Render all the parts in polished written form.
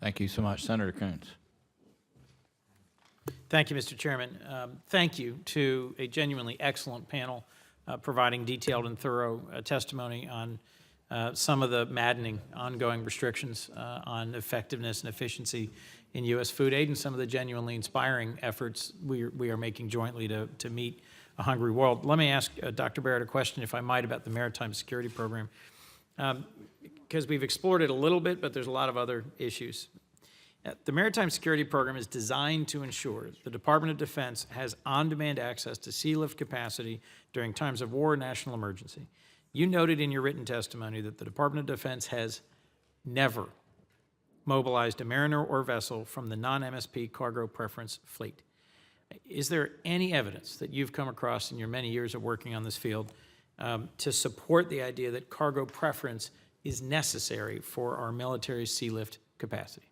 Thank you so much. Senator Coons. Thank you, Mr. Chairman. Thank you to a genuinely excellent panel providing detailed and thorough testimony on some of the maddening ongoing restrictions on effectiveness and efficiency in U.S. food aid and some of the genuinely inspiring efforts we are making jointly to meet a hungry world. Let me ask Dr. Barrett a question, if I might, about the Maritime Security Program, because we've explored it a little bit, but there's a lot of other issues. The Maritime Security Program is designed to ensure the Department of Defense has on-demand access to sea lift capacity during times of war or national emergency. You noted in your written testimony that the Department of Defense has never mobilized a mariner or vessel from the non-MSP cargo preference fleet. Is there any evidence that you've come across in your many years of working on this field to support the idea that cargo preference is necessary for our military sea lift capacity?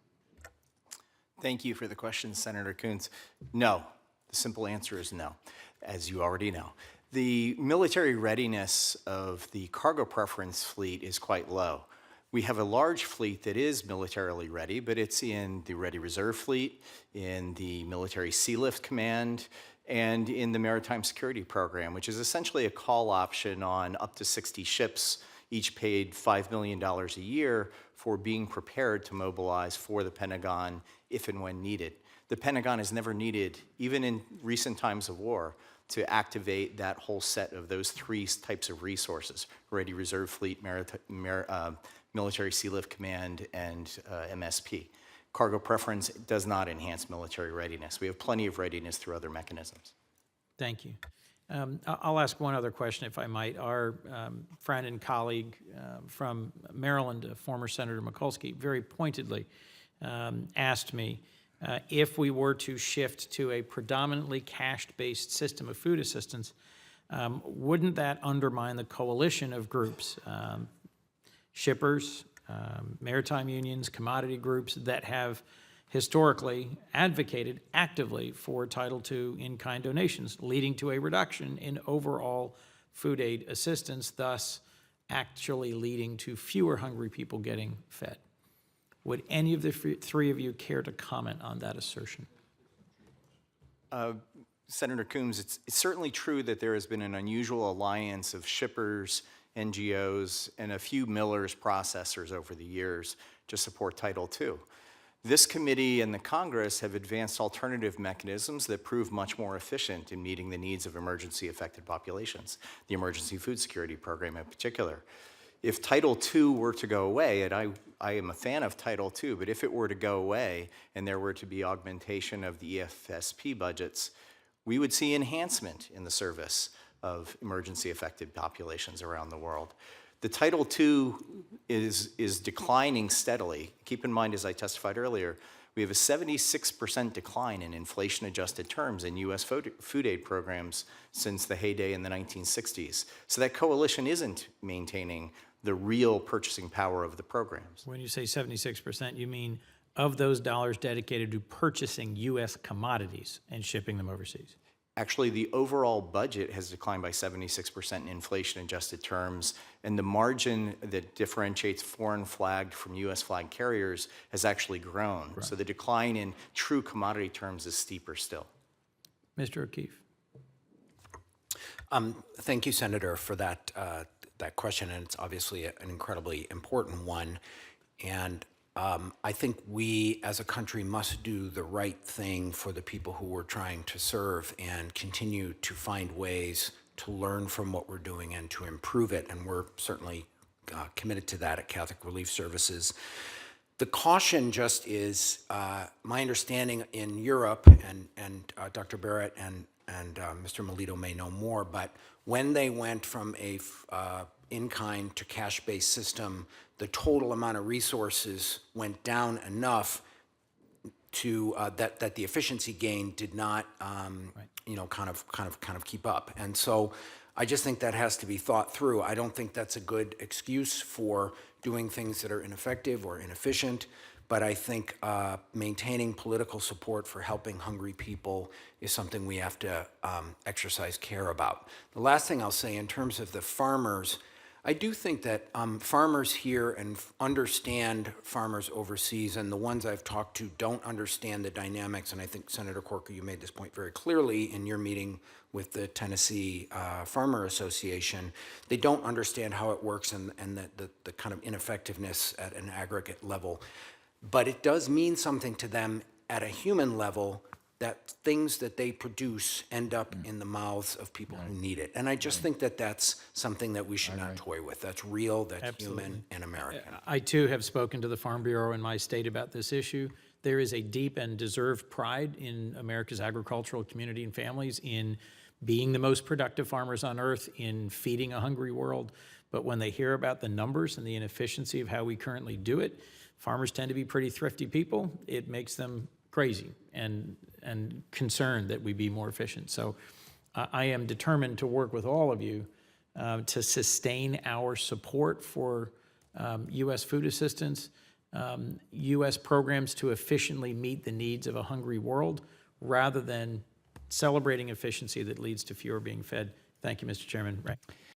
Thank you for the question, Senator Coons. No. The simple answer is no, as you already know. The military readiness of the cargo preference fleet is quite low. We have a large fleet that is militarily ready, but it's in the Ready Reserve Fleet, in the Military Sea Lift Command, and in the Maritime Security Program, which is essentially a call option on up to 60 ships, each paid $5 million a year for being prepared to mobilize for the Pentagon if and when needed. The Pentagon has never needed, even in recent times of war, to activate that whole set of those three types of resources: Ready Reserve Fleet, Military Sea Lift Command, and MSP. Cargo preference does not enhance military readiness. We have plenty of readiness through other mechanisms. Thank you. I'll ask one other question, if I might. Our friend and colleague from Maryland, former Senator Mikulski, very pointedly asked me if we were to shift to a predominantly cash-based system of food assistance, wouldn't that undermine the coalition of groups, shippers, maritime unions, commodity groups that have historically advocated actively for Title II in-kind donations, leading to a reduction in overall food aid assistance, thus actually leading to fewer hungry people getting fed? Would any of the three of you care to comment on that assertion? Senator Coons, it's certainly true that there has been an unusual alliance of shippers, NGOs, and a few millers processors over the years to support Title II. This committee and the Congress have advanced alternative mechanisms that prove much more efficient in meeting the needs of emergency-affected populations, the Emergency Food Security Program in particular. If Title II were to go away, and I am a fan of Title II, but if it were to go away and there were to be augmentation of the EFSP budgets, we would see enhancement in the service of emergency-affected populations around the world. The Title II is declining steadily. Keep in mind, as I testified earlier, we have a 76% decline in inflation-adjusted terms in U.S. food aid programs since the heyday in the 1960s. So that coalition isn't maintaining the real purchasing power of the programs. When you say 76%, you mean of those dollars dedicated to purchasing U.S. commodities and shipping them overseas? Actually, the overall budget has declined by 76% in inflation-adjusted terms, and the margin that differentiates foreign flagged from U.S. flagged carriers has actually grown. Right. So the decline in true commodity terms is steeper still. Mr. O'Keefe. Thank you, Senator, for that question, and it's obviously an incredibly important one. And I think we as a country must do the right thing for the people who we're trying to serve and continue to find ways to learn from what we're doing and to improve it. And we're certainly committed to that at Catholic Relief Services. The caution just is my understanding in Europe, and Dr. Barrett and Mr. Melito may know more, but when they went from a in-kind to cash-based system, the total amount of resources went down enough to that the efficiency gain did not, right. kind of keep up. And so I just think that has to be thought through. I don't think that's a good excuse for doing things that are ineffective or inefficient, but I think maintaining political support for helping hungry people is something we have to exercise care about. The last thing I'll say in terms of the farmers, I do think that farmers here and understand farmers overseas, and the ones I've talked to don't understand the dynamics. And I think, Senator Corker, you made this point very clearly in your meeting with the Tennessee Farmer Association. They don't understand how it works and the kind of ineffectiveness at an aggregate level. But it does mean something to them at a human level, that things that they produce end up in the mouths of people who need it. And I just think that that's something that we should not toy with. That's real, that's human and American. I too have spoken to the Farm Bureau in my state about this issue. There is a deep and deserved pride in America's agricultural community and families in being the most productive farmers on earth, in feeding a hungry world. But when they hear about the numbers and the inefficiency of how we currently do it, farmers tend to be pretty thrifty people. It makes them crazy and concerned that we be more efficient. So I am determined to work with all of you to sustain our support for U.S. food assistance, U.S. programs to efficiently meet the needs of a hungry world, rather than celebrating efficiency that leads to fewer being fed. Thank you, Mr. Chairman. Right.